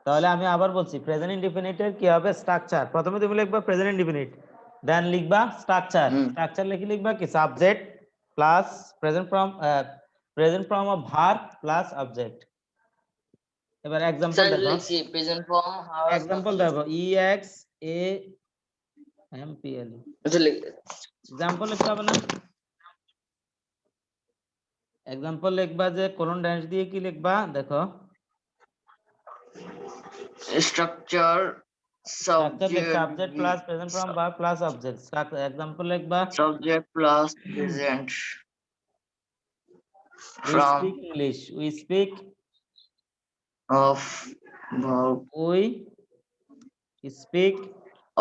তাহলে আমি আবার বলছি প্রেজেন্ট ইনডিফিনিটের কি হবে স্ট্রাকচার। প্রথমে তুমি লিখবা প্রেজেন্ট ইনডিফিনিট, দেন লিখবা স্ট্রাকচার। স্ট্রাকচার লিখে লিখবা কি subject plus present form of verb plus object. এবার एग्जांपल স্যার দেখো, লিখছি প্রেজেন্ট ফর্ম হাউ एग्जांपल দেখো ex a m p l এটা লিখ एग्जांपल লিখতে হবে না? एग्जांपल লিখবা যে কোলন ড্যাশ দিয়ে কি লিখবা দেখো, স্ট্রাকচার স্ট্রাকচার লিখ subject subject plus present form verb plus object. Example লিখবা subject plus present we form speak english, we speak, of verb we speak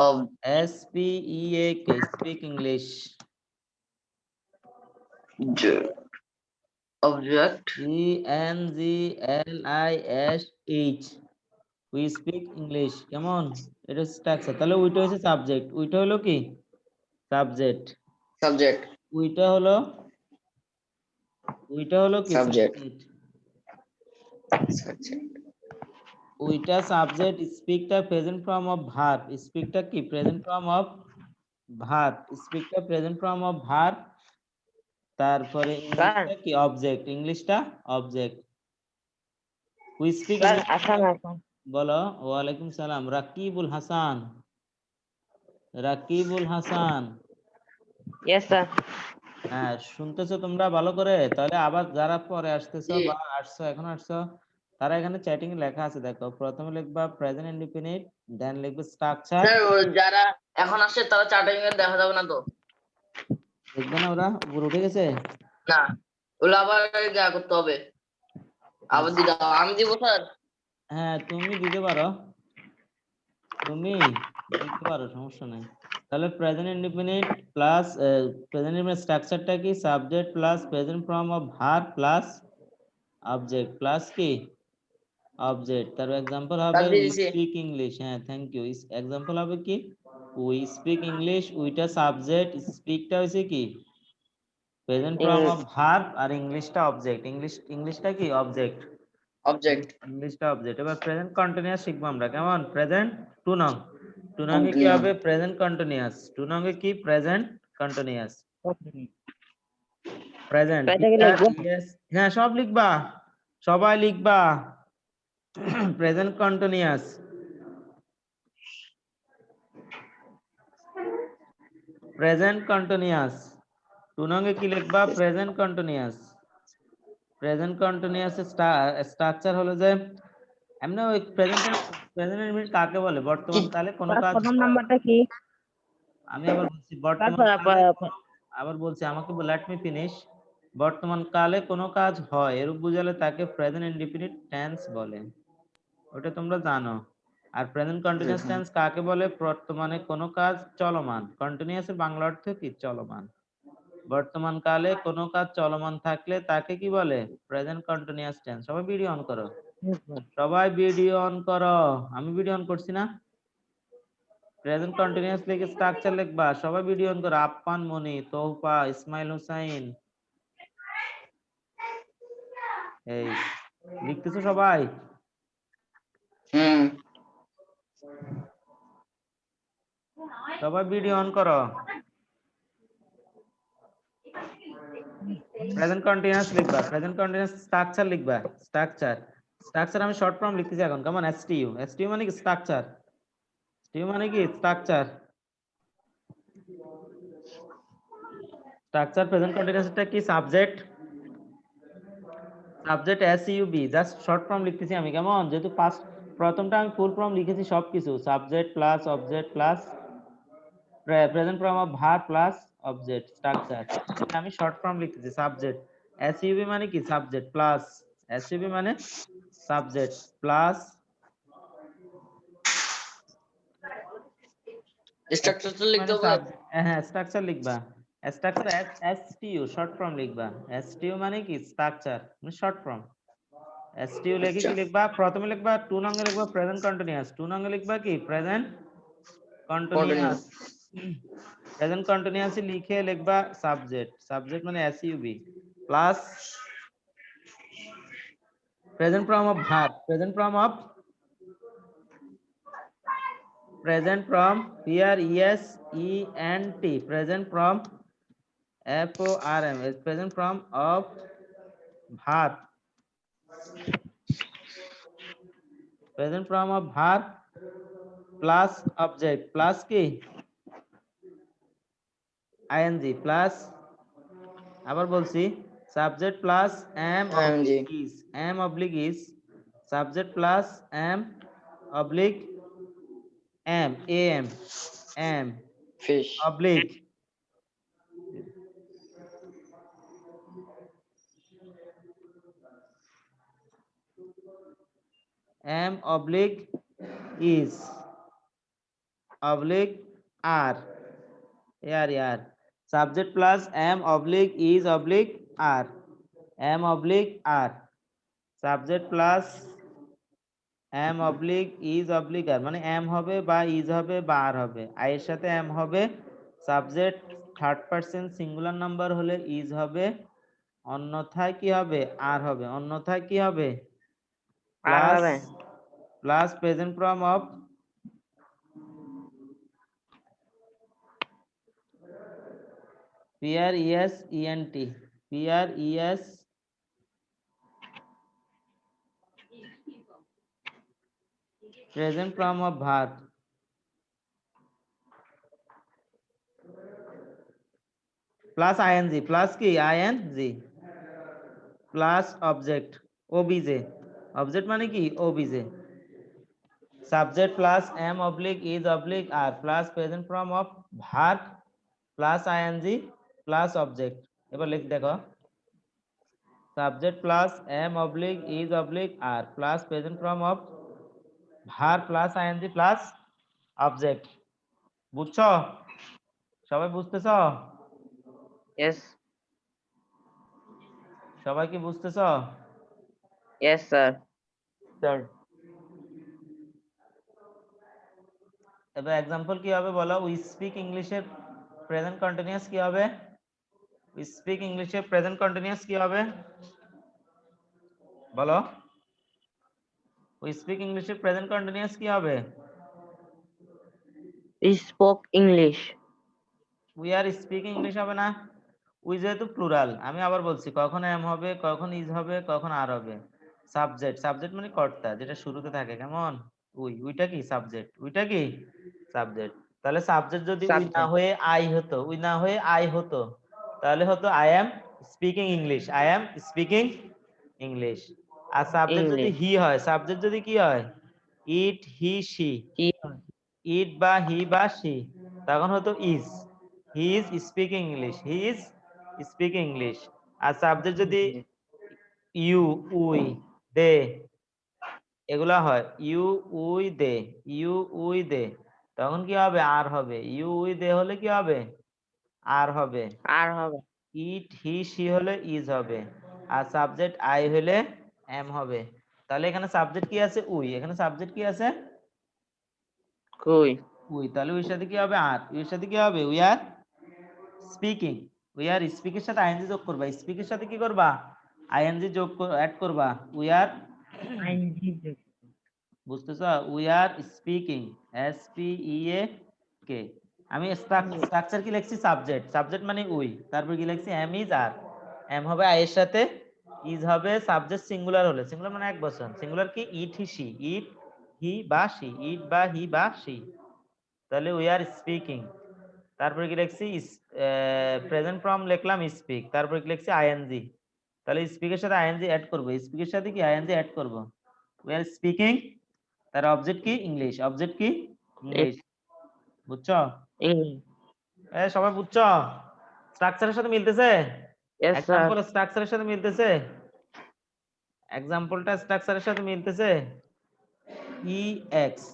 of s p e a k speak english, object e n g l i s h we speak english। কেমন? এটা structure. তাহলে ওইটা হচ্ছে subject, ওইটা হলো কি subject, subject ওইটা হলো কি সাবজেক্ট সাবজেক্ট, ওইটা সাবজেক্ট। স্পিকটা প্রেজেন্ট ফর্ম অফ ভার্ব, স্পিকটা কি প্রেজেন্ট ফর্ম অফ ভার্ব, স্পিকটা প্রেজেন্ট ফর্ম অফ ভার্ব। তারপরে ইংলিশটা কি অবজেক্ট, ইংলিশটা অবজেক্ট। উই স্পিক ইংলিশ বলো। ওয়ালাইকুম সালাম। রাকিবুল হাসান, রাকিবুল হাসান। Yes sir. হ্যাঁ শুনতেছো তোমরা ভালো করে? তাহলে আবার যারা পরে আসতেছো জি বা আসছো এখন আসছো, তারা এখানে চ্যাটিং এ লেখা আছে দেখো, প্রথমে লিখবা প্রেজেন্ট ইনডিফিনিট, দেন লিখবে স্ট্রাকচার। স্যার যারা এখন আসছে তারা চার্টিং এ দেখা যাবে না তো? দেখবে না ওরা উপরে উঠে গেছে? না, ওগুলো আবার যা করতে হবে, আবার দিতে হবে। আমি দিব স্যার? হ্যাঁ তুমি দিতে পারো, তুমি দিতে পারো, সমস্যা নাই। তাহলে present indefinite plus present indefinite স্ট্রাকচারটা কি subject plus present form of verb plus object plus কি অবজেক্ট। তার एग्जांपल হবে স্যার দিয়ে উই দিছি। Speak English. হ্যাঁ থ্যাংক ইউ। एग्जांपल হবে কি উই স্পিক ইংলিশ, উইটা সাবজেক্ট, স্পিকটা হইছে কি প্রেজেন্ট ফর্ম অফ ভার্ব, আর ইংলিশটা অবজেক্ট, ইংলিশটা কি অবজেক্ট, অবজেক্ট ইংলিশটা অবজেক্ট। এবার প্রেজেন্ট কন্টিনিউয়াস শিখবো আমরা। কেমন? প্রেজেন্ট টু নং, টু নং এ কি কন্টিনিউ হবে প্রেজেন্ট কন্টিনিউয়াস, টু নং এ কি প্রেজেন্ট কন্টিনিউয়াস, প্রেজেন্ট কয়টা কি লিখবো? ইয়েস হ্যাঁ সব লিখবা, সবাই লিখবা present continuous, present continuous. Two নং এ কি লিখবা present continuous. Present continuous structure হলো যে এমনি ওই প্রেজেন্ট ইনডিফিনিট কাকে বলে? বর্তমান কালে কোনো কাজ প্রথম হয়। নাম্বারটা কি? আমি আবার বলছি বর্তমান কালে আবার বলছি, আমাকে লেট মি ফিনিশ। বর্তমান কালে কোনো কাজ হয় এরূপ বুঝালে তাকে প্রেজেন্ট ইনডিফিনিট টেন্স বলে, ওটা তোমরা জানো। আর প্রেজেন্ট কন্টিনিউয়াস টেন্স কাকে বলে? বর্তমানে কোনো কাজ চলমান, কন্টিনিউয়াস এর বাংলা অর্থ কি চলমান। বর্তমান কালে কোনো কাজ চলমান থাকলে তাকে কি বলে? Present continuous tense. সবাই ভিডিও অন করো, সবাই ভিডিও অন করো। আমি ভিডিও অন করছি না? প্রেজেন্ট কন্টিনিউয়াস লিখে স্ট্রাকচার লিখবা, সবাই ভিডিও অন করো। আপ্পান মনি, তোহফা, ইসমাইল হুসাইন, এই লিখতেছো সবাই? সবাই ভিডিও অন করো। প্রেজেন্ট কন্টিনিউয়াস লিখবা, প্রেজেন্ট কন্টিনিউয়াস স্ট্রাকচার লিখবা, স্ট্রাকচার। স্ট্রাকচার আমি শর্ট ফর্ম লিখতেছি এখন। কেমন? এসটিইউ, এসটিইউ মানে কি স্ট্রাকচার, এসটিইউ মানে কি স্ট্রাকচার। স্ট্রাকচার প্রেজেন্ট কন্টিনিউয়াসটা কি subject, subject SUV, just short form লিখতেছি আমি। কেমন? যেহেতু ফার্স্ট প্রথমটা আমি ফুল ফর্ম লিখেছি সবকিছু, subject plus object plus present form of verb plus object structure. আমি শর্ট ফর্ম লিখতেছি সাবজেক্ট এসইউবি মানে কি সাবজেক্ট প্লাস, এসইউবি মানে সাবজেক্ট প্লাস স্ট্রাকচারটা লিখতে হবে। হ্যাঁ স্ট্রাকচার লিখবা, স্ট্রাকচার এসটিইউ শর্ট ফর্ম লিখবা। এসটিইউ মানে কি স্ট্রাকচার মানে শর্ট ফর্ম। এসটিইউ লিখে কি লিখবা? প্রথমে লিখবা টু নং এ লিখবা প্রেজেন্ট কন্টিনিউয়াস, টু নং এ লিখবা কি present continue continuous. Present continuous লিখে লিখবা সাবজেক্ট, সাবজেক্ট মানে SUV plus present form of verb, present form of present from present, present from form is present from of verb, present from of verb plus object plus কি ing plus আবার বলছি subject plus am G oblique is subject plus am oblique am fish oblique am oblique is oblique are यार subject plus am oblique is oblique are am oblique are subject plus am oblique is oblique are মানে am হবে বা is হবে বা are হবে I এর সাথে am হবে subject third person singular number হলে is হবে অন্যথায় কি হবে are হবে অন্যথায় কি হবে আর প্লাস হবে plus present form of present present form of verb plus ing plus কি ing plus object obj object মানে কি obj subject plus am oblique is oblique are plus present form of verb plus ing plus object এবার লিখ দেখো subject plus am oblique is oblique are plus present form of verb plus ing plus object বুঝছো সবাই বুঝতেছো yes সবাই কি বুঝতেছো yes sir sir এবার एग्जांपल কি হবে বলো উই স্পিক ইংলিশের প্রেজেন্ট কন্টিনিউয়াস কি হবে উই স্পিক ইংলিশের প্রেজেন্ট কন্টিনিউয়াস কি হবে বলো উই স্পিক ইংলিশের প্রেজেন্ট কন্টিনিউয়াস কি হবে we spoke english we are speaking English হবে না উই যেহেতু প্লুরাল আমি আবার বলছি কখন এম হবে কখন ইজ হবে কখন আর হবে সাবজেক্ট সাবজেক্ট মানে কর্তা যেটা শুরুতে থাকে কেমন উইটা কি সাবজেক্ট উইটা কি সাবজেক্ট তাহলে সাবজেক্ট যদি উই না Subject. হয়ে আই হতো উই না হয়ে আই হতো তাহলে হতো I am speaking English I am speaking English আর সাবজেক্ট যদি English. হি হয় সাবজেক্ট যদি কি হয় ইট হি সি He ইট বা হি বা সি তখন হতো is he is speaking English he is speaking English আর সাবজেক্ট যদি ইউ উই দে এগুলা হয় you we they you we they তখন কি হবে আর হবে ইউ উই দে হলে কি হবে আর হবে আর হবে ইট হি সি হলে ইজ হবে আর সাবজেক্ট আই হলে এম হবে তাহলে এখানে সাবজেক্ট কি আছে উই এখানে সাবজেক্ট কি আছে কই উই তাহলে উইর সাথে কি হবে আর উইর সাথে কি হবে we are speaking we are স্পিকের সাথে আইএনজি যোগ করবা স্পিকের সাথে কি করবা আইএনজি যোগ অ্যাড করবা উই আর বুঝতেছো we are speaking S P E A K আমি স্ট্রাকচার কি লিখছি সাবজেক্ট সাবজেক্ট মানে উই তারপর কি লিখছি এম ইজ আর এম হবে আই এর সাথে ইজ হবে সাবজেক্ট সিঙ্গুলার হলে সিঙ্গুলার মানে এক বচন সিঙ্গুলার কি ইট হি সি ইট হি বা সি ইট বা হি বা সি তাহলে উই আর স্পিকিং তারপরে কি লিখছি প্রেজেন্ট ফর্ম লিখলাম স্পিক তারপরে কি লিখছি আইএনজি তাহলে স্পিকের সাথে আইএনজি অ্যাড করব স্পিকের সাথে কি আইএনজি অ্যাড করব উই আর স্পিকিং তার অবজেক্ট কি ইংলিশ অবজেক্ট কি ইংলিশ বুঝছো English. সবাই বুঝছো স্ট্রাকচারের সাথে মিলতেছে Yes sir. এক্সাম্পল স্ট্রাকচারের সাথে মিলতেছে এক্সাম্পলটা স্ট্রাকচারের সাথে মিলতেছে ই এক্স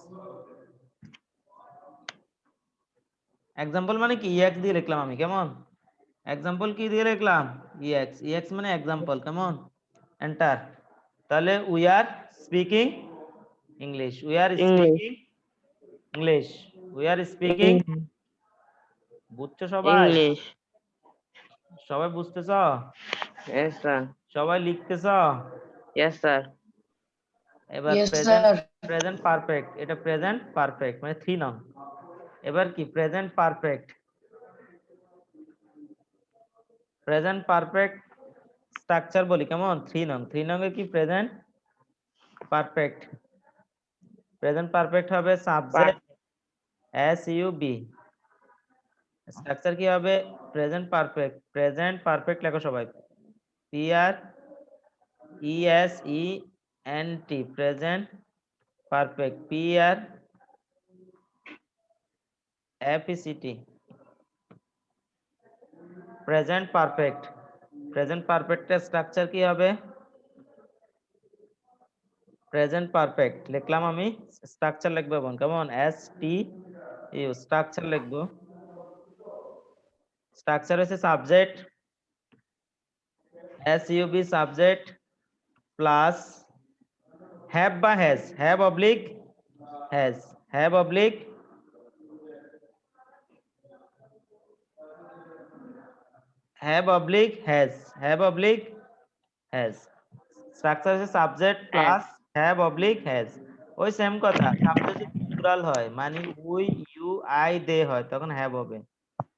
এক্সাম্পল মানে কি এক্স দিয়ে লিখলাম আমি কেমন এক্সাম্পল কি দিয়ে লিখলাম এক্স এক্স মানে এক্সাম্পল কেমন এন্টার তাহলে we are speaking English we are English. Speaking English we are speaking বুঝছো সবাই English. সবাই বুঝতেছ Yes sir. সবাই লিখতেছ Yes sir. এবার Yes, present sir. Present perfect, এটা প্রেজেন্ট পারফেক্ট মানে 3 নং। এবার কি present perfect, present perfect structure বলি কেমন, 3 নং। 3 নং এ কি প্রেজেন্ট পারফেক্ট, প্রেজেন্ট পারফেক্ট হবে subject S U B, structure কি হবে প্রেজেন্ট পারফেক্ট, প্রেজেন্ট পারফেক্ট লেখো সবাই, P R E S E N T, present perfect, P R F E C T, present perfect. Present পারফেক্টের structure কি হবে, present perfect লিখলাম আমি, স্ট্রাকচার লিখবো এবং কেমন এস টি ইউ, স্ট্রাকচার লিখবো। স্ট্রাকচার হচ্ছে subject S U B subject plus have বা has, have oblique has, have oblique have oblique has, have oblique has. Structure হচ্ছে subject plus have oblique has. ওই same কথা, subject যদি plural হয় মানে we you I they হয় তখন have হবে,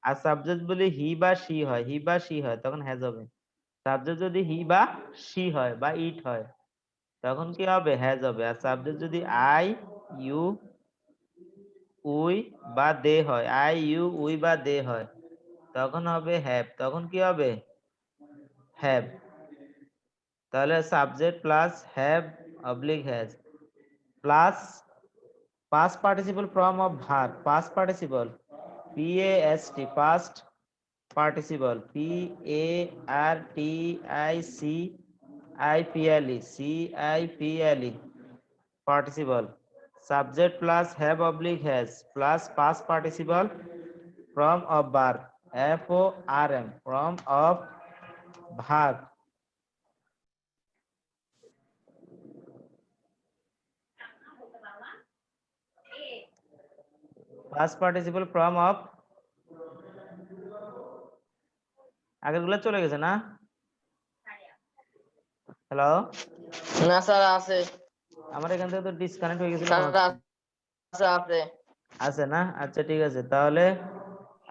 আর সাবজেক্ট বলি হি বা শি হয়, হি বা শি হয় তখন হ্যাজ হবে। সাবজেক্ট যদি হি বা শি হয় বা ইট হয় তখন কি হবে হ্যাজ হবে, আর সাবজেক্ট যদি আই ইউ উই বা দে হয়, আই ইউ উই বা দে হয় তখন হবে হ্যাভ, তখন কি হবে হ্যাভ। তাহলে subject plus have oblique has plus past participle form of verb, past participle past, past participle particle participle, subject plus have oblique has plus past participle form of verb form, form of verb, past participle form of, আগেরগুলো চলে গেছে না? Hello, না sir আছে, আমার এখান থেকে তো disconnect হয়ে গেছিল মনে স্যার হচ্ছে। আছে আছে। আছে না? আচ্ছা ঠিক আছে, তাহলে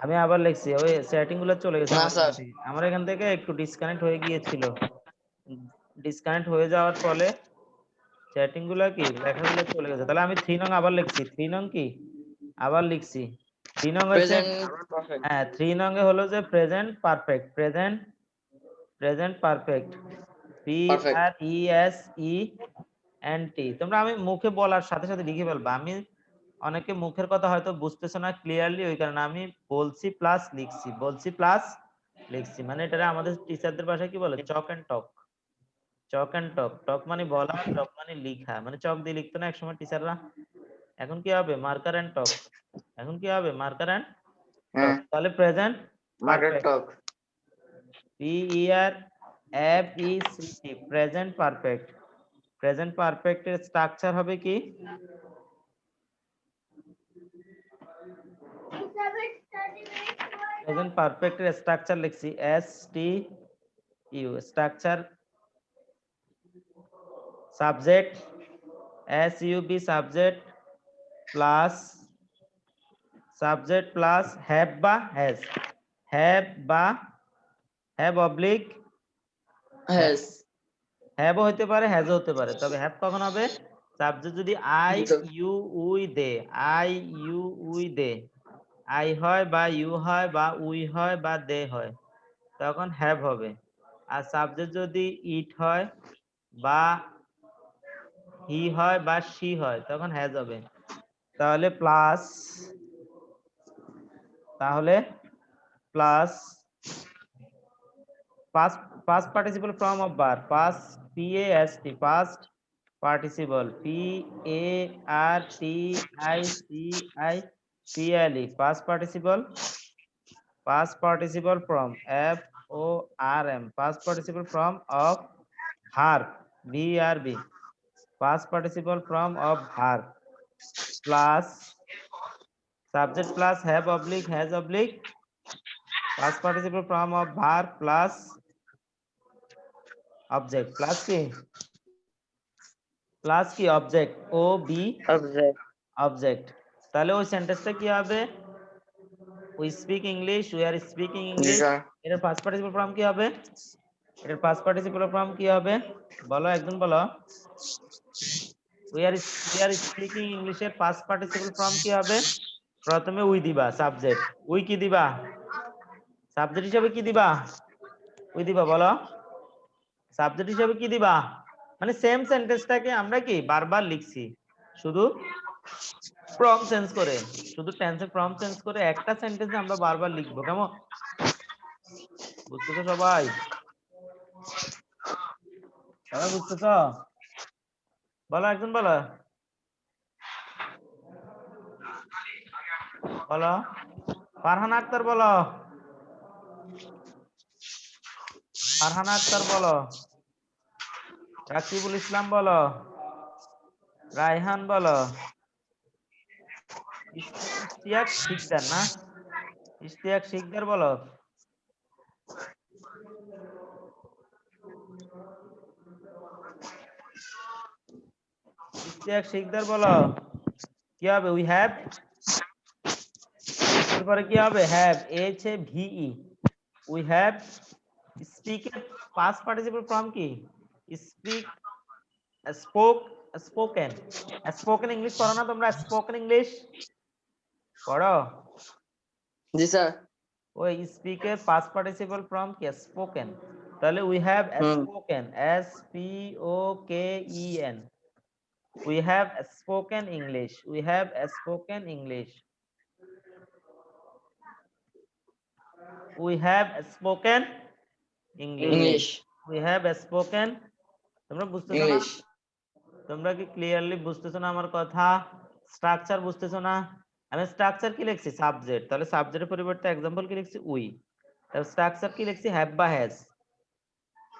আমি আবার লিখছি, ওই সেটিং গুলো চলে গেছে না আমার স্যার, এখান থেকে, আমার এখান থেকে একটু ডিসকানেক্ট হয়ে গিয়েছিল। ডিসকানেক্ট হয়ে যাওয়ার ফলে সেটিং গুলো কি লেখাগুলো চলে গেছে। তাহলে আমি 3 নং আবার লিখছি, 3 নং কি আবার লিখছি, 3 নং হচ্ছে, প্রেজেন্ট পারফেক্ট। হ্যাঁ 3 নং এ হলো যে present perfect, present present perfect P perfect. R E S E N T. তোমরা আমি মুখে বলার সাথে সাথে লিখে ফেলবা, আমি অনেকে মুখের কথা হয়তো বুঝতেছো না ক্লিয়ারলি, ওই কারণে আমি বলছি প্লাস লিখছি, বলছি প্লাস লিখছি, মানে এটা আমাদের টিচারদের ভাষায় কি বলে চক এন্ড টক, চক এন্ড টক, টক মানে বলা, টক মানে লিখা, মানে চক দিয়ে লিখতো না একসময় টিচাররা, এখন কি হবে মার্কার এন্ড টক, এখন কি হবে মার্কার এন্ড টক। হ্যাঁ, তাহলে present market perfect, talk. P E R F E C T, present perfect. Present perfect এর স্ট্রাকচার হবে কি, প্রেজেন্ট পারফেক্ট এর স্ট্রাকচার লিখছি S T U, structure subject S U B subject plus subject plus have বা has, have বা have oblique has, হ্যাঁ, হ্যাভও হতে পারে হ্যাজও হতে পারে, তবে হ্যাভ কখন হবে সাবজেক্ট যদি I you we they, I you we they, I হয় বা ইউ হয় বা উই হয় বা দে হয় তখন হ্যাভ হবে, আর সাবজেক্ট যদি ইট হয় বা হি হয় বা শি হয় তখন হ্যাজ হবে। তাহলে প্লাস, তাহলে plus past past participle form of verb, past past, past participle participle, past participle, past participle from form, past participle from of verb verb, past participle from of verb plus subject plus have oblique has oblique, past participle from of verb plus object plus কি plus কি object ও B Object. Object, তাহলে ওই সেন্টেন্সটা কি হবে? We speak English, we are speaking G English. Sir. এটার past participle form কি হবে? এটার পাস্ট পার্টিসিপল ফর্ম কি হবে বলো, একজন বলো। উই আর স্পিকিং ইংলিশের পাস্ট পার্টিসিপল ফর্ম কি হবে? প্রথমে উই দিবা সাবজেক্ট, উই কি দিবা সাবজেক্ট হিসেবে, কি দিবা উই দিবা, বলো সাবজেক্ট হিসেবে কি দিবা? মানে সেম সেন্টেন্সটাকে আমরা কি বারবার লিখছি, শুধু ফর্ম চেঞ্জ করে, শুধু টেন্সের ফর্ম চেঞ্জ করে একটা সেন্টেন্সে আমরা বারবার লিখবো, কেমন? বুঝতেছো সবাই? সবাই বুঝতেছো? বলো, একজন বলো, বলো। ফারহানা আক্তার বলো, ফারহানা আক্তার বলো, রাকিবুল ইসলাম বলো, রায়হান বলো, ইশতিয়াক শিকদার না, ইশতিয়াক শিকদার বলো, ইশতিয়াক শিকদার বলো। কি হবে? উই হ্যাভ, এরপরে কি হবে? Have, H A V E, we have. স্পিকের পাস্ট পার্টিসিপল ফর্ম কি? Speak, spoke, spoken. Spoken English পড়ো না তোমরা? স্পোকেন ইংলিশ পড়ো? জি স্যার। ওই স্পিকের পাস্ট পার্টিসিপল ফর্ম কি? স্পোকেন। তাহলে we have spoken, S P O K E N, we have spoken English, we have spoken English, we have spoken English, English. We have spoken. তোমরা বুঝতেছো না? English. তোমরা কি clearly বুঝতেছো না আমার কথা? স্ট্রাকচার বুঝতেছো না? আমি স্ট্রাকচার কি লিখছি? সাবজেক্ট, তাহলে সাবজেক্টের পরিবর্তে এক্সাম্পল কি লিখছি? উই। তাহলে স্ট্রাকচার কি লিখছি? হ্যাভ বা হ্যাজ,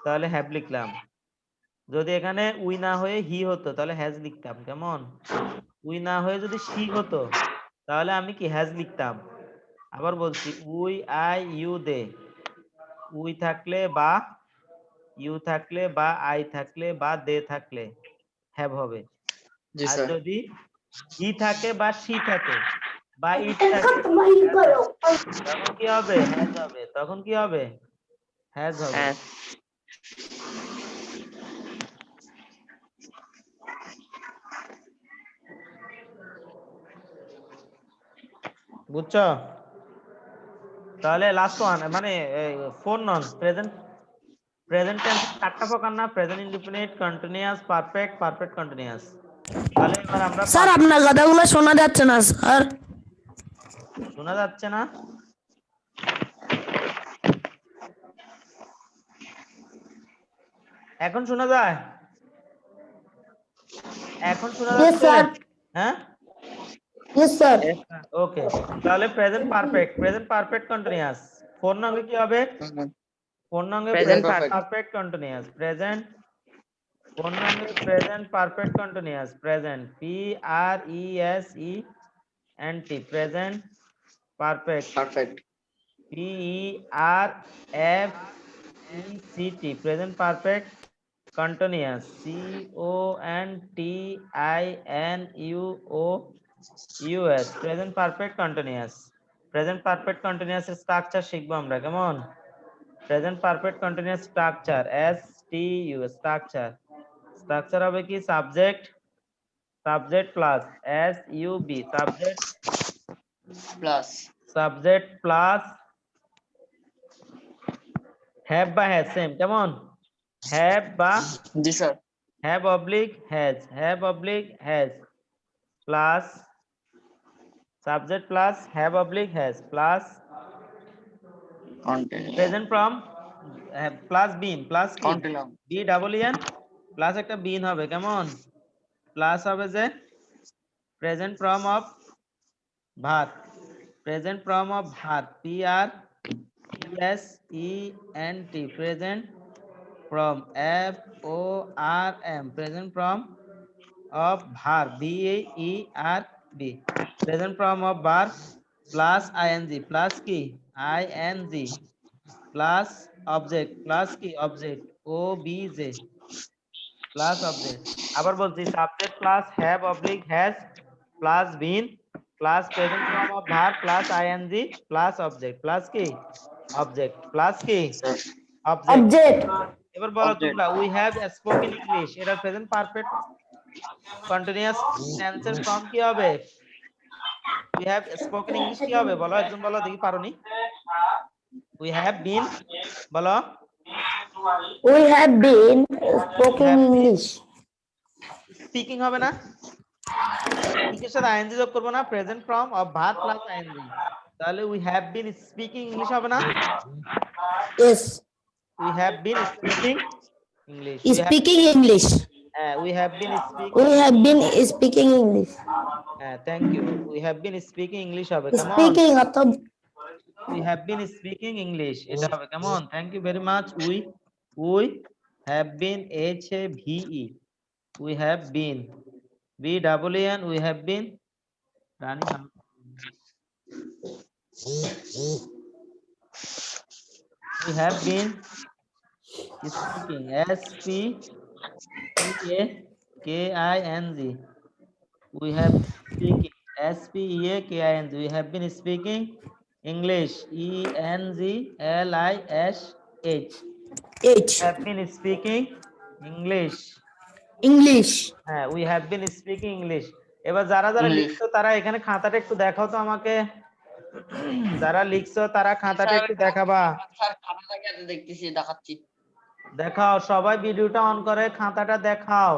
তাহলে হ্যাভ লিখলাম। যদি এখানে উই না হয়ে হি হতো তাহলে হ্যাজ লিখতাম, কেমন? উই না হয়ে যদি শি হতো তাহলে আমি কি হ্যাজ লিখতাম। আবার বলছি, we, I, you, they. We থাকলে বা ইউ থাকলে বা আই থাকলে বা দে থাকলে হ্যাভ হবে। জি আর স্যার। যদি হি থাকে বা শি থাকে বা ইট থাকে has হবে। তখন কি হবে? হ্যাজ হবে। তখন কি হবে? হ্যাজ হবে। Has. বুঝছো? তাহলে লাস্ট ওয়ান, মানে ফোর নন প্রেজেন্ট, প্রেজেন্ট টেন্সে চারটা প্রকার না? Present indefinite, continuous, perfect, perfect continuous. তাহলে এবার আমরা স্যার আপনার কথাগুলো শোনা যাচ্ছে না স্যার। শোনা যাচ্ছে না? এখন শোনা যায়? এখন শোনা ইয়েস যাচ্ছে? স্যার, হ্যাঁ, yes sir. Yes, sir. Okay. তাহলে present perfect, present perfect continuous. Four নঙ্গে কি হবে? ফোর নঙ্গে Present present perfect. Perfect continuous, present. Four নঙ্গে present perfect continuous, present, P R E S E N T, present perfect, perfect. P E R F E C T, present perfect continuous, C O N T I N U O U S, present perfect continuous. Present perfect continuous এর structure শিখবো আমরা, কেমন? Present perfect continuous structure, S T U, structure. Structure হবে কি? Subject, subject plus S U B, subject, plus. Subject plus have বা has, same, কেমন? Have বা জি sir. Have oblique has, have oblique has plus subject plus have oblique has plus continue. Present form plus been, plus কি? Continue. B double N plus একটা been হবে, কেমন? Plus হবে যে present form of verb, present form of verb, P R S E N T, present form, F O R M, present form of verb, B E R B, present form of verb plus ING, plus কি? ING plus object, plus কি? Object, ও B J, plus object. আবার বলছি subject plus have oblique has plus been plus present form of verb plus ING plus object plus কি object plus কি object. Object. এবার বলো Object. তোমরা we have spoken English, এটা present perfect continuous টেন্সের form কি হবে? উই হ্যাভ স্পোকেন ইংলিশ কি হবে বলো, একজন বলো দেখি পারোনি। উই হ্যাভ বিন বলো। We have been speaking English. Speaking হবে না, স্পিকের সাথে আইএনজি যোগ করব না, present form of verb plus I N G, তাহলে we have been speaking English হবে না? Yes. We have been speaking English. Speaking English. We have been speaking. We have been speaking English. হ্যাঁ thank you. We have been speaking English হবে কেমন? Speaking অর্থাৎ We have been speaking English, এটা হবে কেমন? Thank you very much. We have been HAVE. We have been BEEN. We have been Rani. We have been speaking SPEAKING. We have speaking SPEAKING. We have been speaking English ENGLISH. H. Have been speaking English. English. হ্যাঁ we have been speaking English. এবার যারা যারা English. লিখছো তারা এখানে খাতাটা একটু দেখাও তো আমাকে। যারা লিখছো তারা খাতাটা একটু দেখাবা। স্যার খাতাটাকে এত দেখতেছি, দেখাচ্ছি। দেখাও, সবাই ভিডিওটা অন করে খাতাটা দেখাও।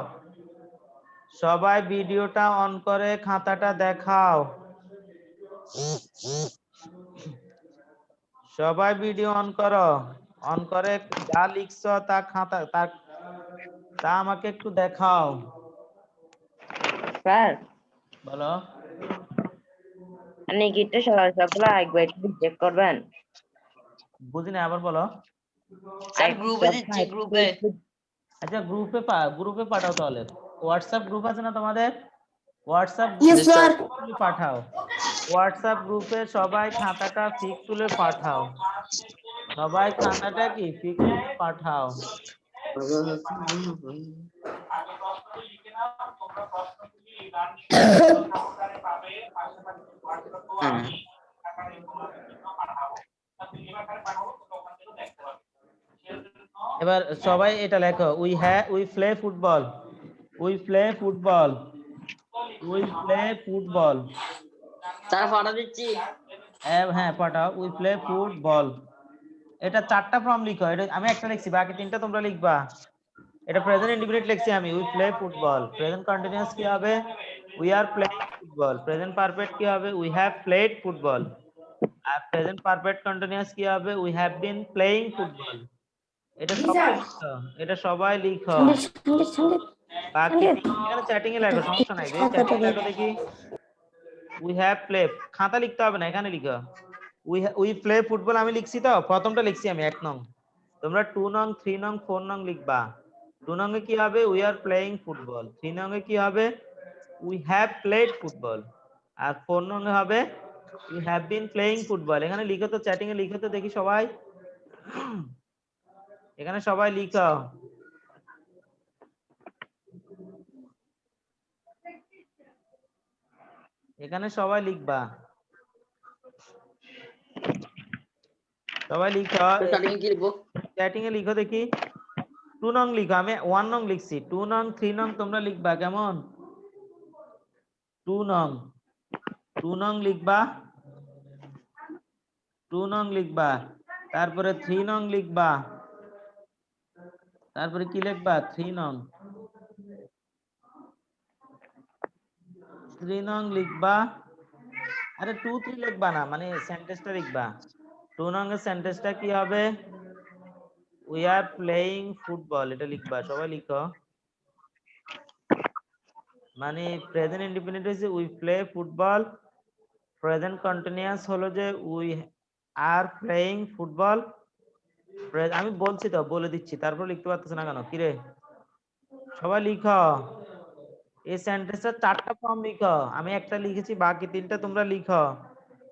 সবাই ভিডিওটা অন করে খাতাটা দেখাও। সবাই ভিডিও অন করো, অন করে যা লিখছো তা খাতা তা আমাকে একটু দেখাও। স্যার বলো। আপনি কি একটু সবগুলো একবার একটু চেক করবেন? বুঝিনি, আবার বলো। স্যার গ্রুপে দিচ্ছি, গ্রুপে। আচ্ছা গ্রুপে পাঠাও তাহলে। হোয়াটসঅ্যাপ গ্রুপ আছে না তোমাদের? WhatsApp Yes, sir. গ্রুপে পাঠাও। হোয়াটসঅ্যাপ গ্রুপে সবাই খাতাটা ফিক তুলে পাঠাও। সবাই খাতাটা কি ফিক তুলে পাঠাও। এবার সবাই এটা লেখো, we play football. We play football. We play football. Sir পাঠা দিচ্ছি। হ্যাঁ পাঠাও। We play football. এটা 4টা ফর্ম লিখো, এটা আমি একটা লিখছি, বাকি 3টা তোমরা লিখবা। এটা প্রেজেন্ট ইনডিফিনিট লিখছি আমি। We play football. Present continuous কি হবে? We are playing football. Present perfect কি হবে? We have played football. আর প্রেজেন্ট পারফেক্ট কন্টিনিউয়াস কি হবে? We have been playing football. এটা সবাই লিখো, এটা সবাই লিখো। বাকি এখানে চ্যাটিং এ লেখো, সমস্যা নাই, চ্যাটিং লেখো দেখি। উই হ্যাভ প্লে, খাতা লিখতে হবে না, এখানে লিখো। উই প্লে ফুটবল আমি লিখছি তো, প্রথমটা লিখছি আমি 1 নং। তোমরা 2 নং 3 নং 4 নং লিখবা। 2 নং এ কি হবে? We are playing football. 3 নং এ কি হবে? We have played football. আর 4 নং এ হবে we have been playing football. এখানে লিখো তো, চ্যাটিং এ লিখো তো দেখি সবাই। এখানে সবাই লিখো। এখানে সবাই লিখবা, সবাই লিখো। স্টার্টিং কি লিখবো? চ্যাটিং এ লিখো দেখি। 2 নং লিখো, আমি 1 নং লিখছি। 2 নং 3 নং তোমরা লিখবা কেমন? 2 নং 2 নং লিখবা। 2 নং লিখবা। তারপরে 3 নং লিখবা। তারপরে কি লিখবা? 3 নং 3 নং লিখবা। আরে 2 3 লিখবা না, মানে সেন্টেন্সটা লিখবা। 2 নং এর সেন্টেন্সটা কি হবে? উই আর প্লেইং ফুটবল, এটা লিখবা। সবাই লিখো। মানে প্রেজেন্ট ইনডিফিনিট হইছে we play football. Present continuous হলো যে উই আর প্লেইং ফুটবল। আমি বলছি তো, বলে দিচ্ছি, তারপর লিখতে পারতেছ না কেন? কিরে সবাই লিখো। এই সেন্টেন্সটা 4টা ফর্ম লিখো, আমি একটা লিখেছি, বাকি 3টা তোমরা লিখো।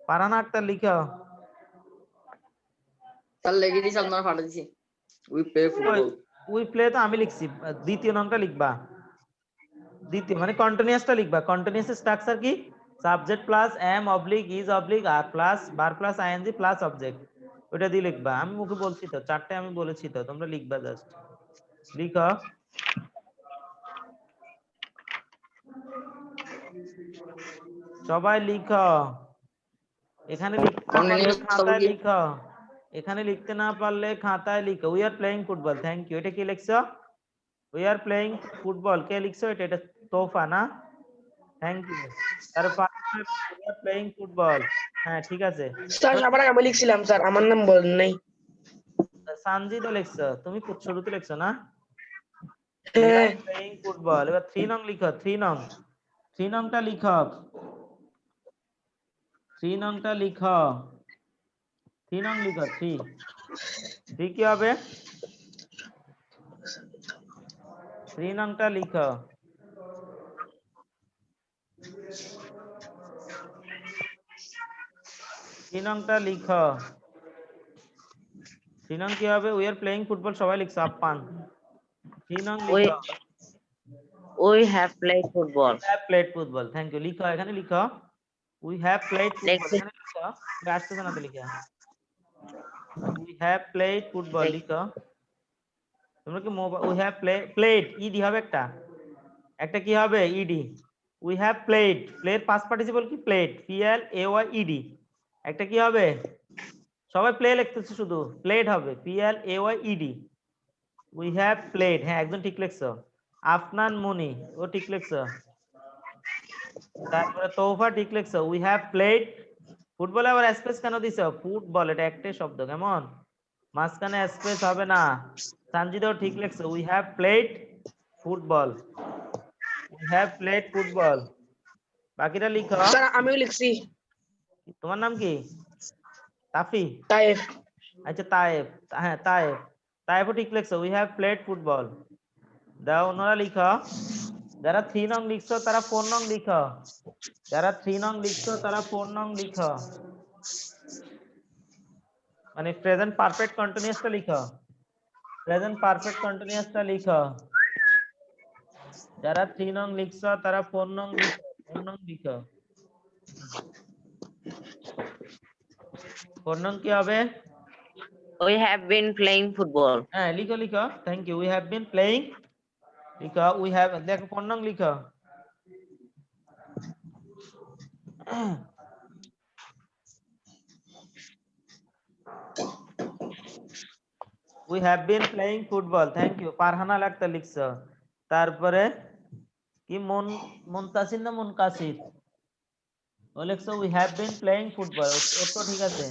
পারানা একটা লিখো। স্যার লিখে দিছি, আপনারা পাঠা দিচ্ছি। উই প্লে কই ফুটবল। উই প্লে তো আমি লিখছি, দ্বিতীয় নংটা লিখবা, দ্বিতীয় মানে কন্টিনিউয়াসটা লিখবা। কন্টিনিউয়াস স্ট্রাকচার কি? Subject plus am oblique is oblique are plus বার প্লাস আইএনজি প্লাস অবজেক্ট, ওটা দিয়ে লিখবা। আমি মুখে বলছি তো, চারটে আমি বলেছি তো, তোমরা লিখবা জাস্ট। লিখো, সবাই লিখো। এখানে লিখতে না পারলে কন্টিনিউয়াস খাতায় কি? লিখো, এখানে লিখতে না পারলে খাতায় লিখো। We are playing football, thank you. এটা কি লিখছো? উই আর প্লেইং ফুটবল, কে লিখছো এটা? এটা তোফা না, থ্যাংক ইউ। তারপর উই আর প্লেইং ফুটবল, হ্যাঁ ঠিক আছে। স্যার সবার আগে আমি লিখছিলাম স্যার, আমার নাম বলেন নাই। সানজিদও লিখছো, তুমি শুরুতে লিখছো না? হ্যাঁ প্লেইং ফুটবল। এবার 3 নং লিখো, 3 নং, 3 নংটা লিখো, 3 নংটা লিখো, 3 নং লিখো, 3 কি হবে? 3 নংটা লিখো। 3 নংটা লিখো। 3 নং কি হবে? উই আর প্লেইং ফুটবল, সবাই লিখছো, আপ্পান। 3 নং লিখো। We have played football. Have played football, thank you. লিখো, এখানে লিখো, we have played football, Lexi, এখানে লিখো। আসছে না তো লিখা, উই হ্যাভ প্লেড ফুটবল লিখো। তোমরা কি উই হ্যাভ প্লেড ইডি হবে একটা, একটা কি হবে? ইডি। উই হ্যাভ প্লেড, প্লের পাস্ট পার্টিসিপল কি? Played, P L A Y E D. একটা কি হবে? সবাই প্লে লিখতেছে, শুধু প্লেড হবে, P L A Y E D. We have played, হ্যাঁ একদম ঠিক লিখছো। আফনান মুনি, ও ঠিক লিখছো। তারপরে তৌফা ঠিক লিখছো। উই হ্যাভ প্লেড ফুটবল, আবার স্পেস কেন দিছো? ফুটবল এটা একটাই শব্দ, কেমন? মাঝখানে স্পেস হবে না। সানজিদাও ঠিক লিখছো, we have played football, we have played football. বাকিটা লিখো। স্যার আমিও লিখছি। তোমার নাম কি? তাফি? তাইফ। আচ্ছা তায়েব, হ্যাঁ তায়েব, তায়েবও ঠিক লিখছো, উই হ্যাভ প্লেড ফুটবল। দাও ওনারা লিখো। যারা 3 নং লিখছো তারা 4 নং লিখো, যারা 3 নং লিখছো তারা 4 নং লিখো, মানে প্রেজেন্ট পারফেক্ট কন্টিনিউয়াসটা লিখো, প্রেজেন্ট পারফেক্ট কন্টিনিউয়াসটা লিখো। যারা 3 নং লিখছো তারা 4 নং লিখো, 4 নং লিখো। 4 নং কি হবে? we have been playing football. হ্যাঁ লিখো লিখো, thank you. We have been playing, লিখো উই হ্যাভ, দেখো 4 নং লিখো। We have been playing football, thank you. Farhana Akter লিখছো। তারপরে কি মুনতাসির না মুনকাসির, ও লিখছো we have been playing football, ও তো ঠিক আছে।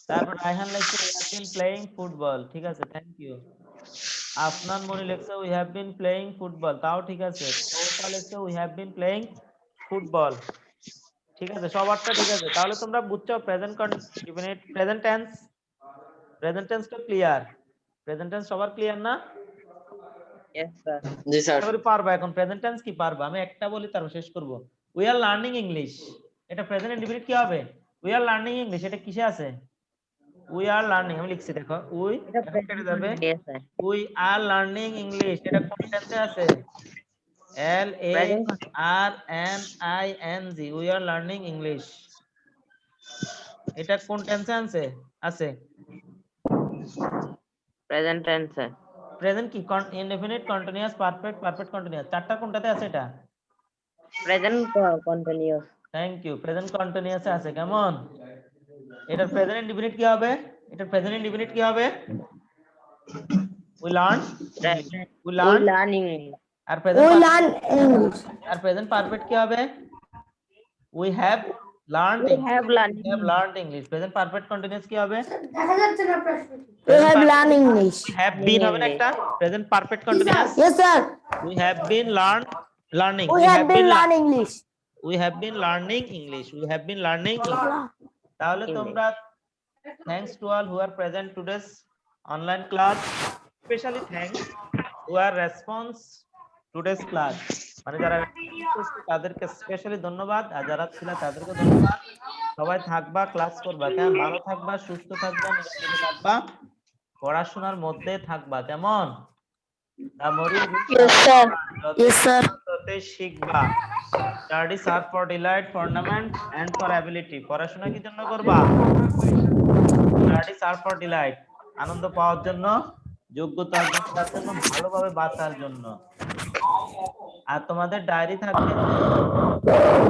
তারপর রায়হান লিখছো we have been playing football, ঠিক আছে, থ্যাংক ইউ। আফনান মনি লিখছো we have been playing football, তাও ঠিক আছে। তৌফা লিখছো we have been playing football, ঠিক আছে, সবারটা ঠিক আছে। তাহলে তোমরা বুঝছো present continuous, present tense, present টেন্সটা ক্লিয়ার? প্রেজেন্ট টেন্স সবার ক্লিয়ার না? Yes, sir. জি স্যার। আশা করি পারবা। এখন প্রেজেন্ট টেন্স কি পারবা? আমি একটা বলি তারপর শেষ করব। উই আর লার্নিং ইংলিশ, এটা প্রেজেন্ট ইনডিফিনিট কি হবে? উই আর লার্নিং ইংলিশ, এটা কিসে আছে? উই আর লার্নিং, আমি লিখছি দেখো, উই এটা এখন present কেটে যাবে। continuous, sir. We are learning English, এটা কোন টেন্সে আছে? L A Present, R N I N G, we are learning English, এটা কোন টেন্সে আছে? আছে present tense, sir. প্রেজেন্ট কি? Indefinite, continuous, perfect, perfect continuous, চারটা কোনটাতে আছে এটা? Present continuous. Thank you, present কন্টিনিউয়াসে আছে, কেমন? এটার প্রেজেন্ট ইনডিফিনিট কি হবে? এটার প্রেজেন্ট ইনডিফিনিট কি হবে? We learn, Present. We We learn. learn English. আর We প্রেজেন্ট learn English. আর প্রেজেন্ট পারফেক্ট কি হবে? We have learned, We have learned we have learned English. Present perfect continuous কি হবে? We have learned English. Have been হবে না একটা? Present perfect continuous, Yes, sir. We have been learning, We have been learning English. We have been learning English, we have been learning. তাহলে তোমরা thanks to all who are present today's online class, especially thanks who are response today's class, মানে যারা তাদেরকে specially ধন্যবাদ, আর যারা ছিল তাদেরকে ধন্যবাদ। সবাই থাকবা, ক্লাস করবা, কেমন? ভালো থাকবা, সুস্থ থাকবা, নিরাপদে থাকবা, পড়াশোনার মধ্যে থাকবা, কেমন? The more you read, Yes, sir. যত Yes, sir. ততই শিখবা। Studies are for delight, for ornament and for ability. পড়াশোনা কি জন্য করবা? Studies are for delight. আনন্দ পাওয়ার জন্য, যোগ্যতা অর্জন করার জন্য, ভালোভাবে বাঁচার জন্য। আর তোমাদের ডায়েরি থাকবে,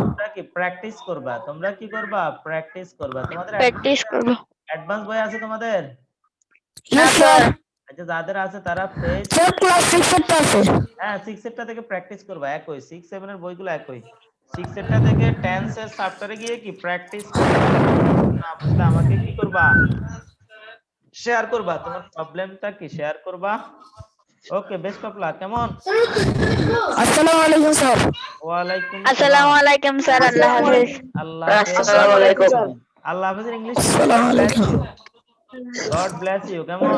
তোমরা কি প্র্যাকটিস করবা? তোমরা কি করবা? প্র্যাকটিস করবা। তোমাদের Practice করবো। অ্যাডভান্স বই আছে তোমাদের? Yes, sir. আচ্ছা, যাদের আছে তারা ফ্রেশ, Sir, class 6 এর টা আছে। হ্যাঁ 6 এরটা থেকে প্র্যাকটিস করবা। একই 6 7 এর বইগুলো একই। 6 এরটা থেকে টেন্স এর চ্যাপ্টারে গিয়ে কি প্র্যাকটিস করবা। না বুঝলে আমাকে কি করবা? শেয়ার করবা। তোমার প্রবলেমটা কি শেয়ার করবা। ওকে, বেস্ট অফ লাক। কেমন? আসসালামু আলাইকুম স্যার। ওয়ালাইকুম আসসালামু আলাইকুম স্যার, আল্লাহ হাফেজ। আল্লাহ আসসালামু আলাইকুম। আল্লাহ হাফেজের ইংলিশ। আসসালামু আলাইকুম। God bless you. কেমন?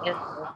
Yes, sir.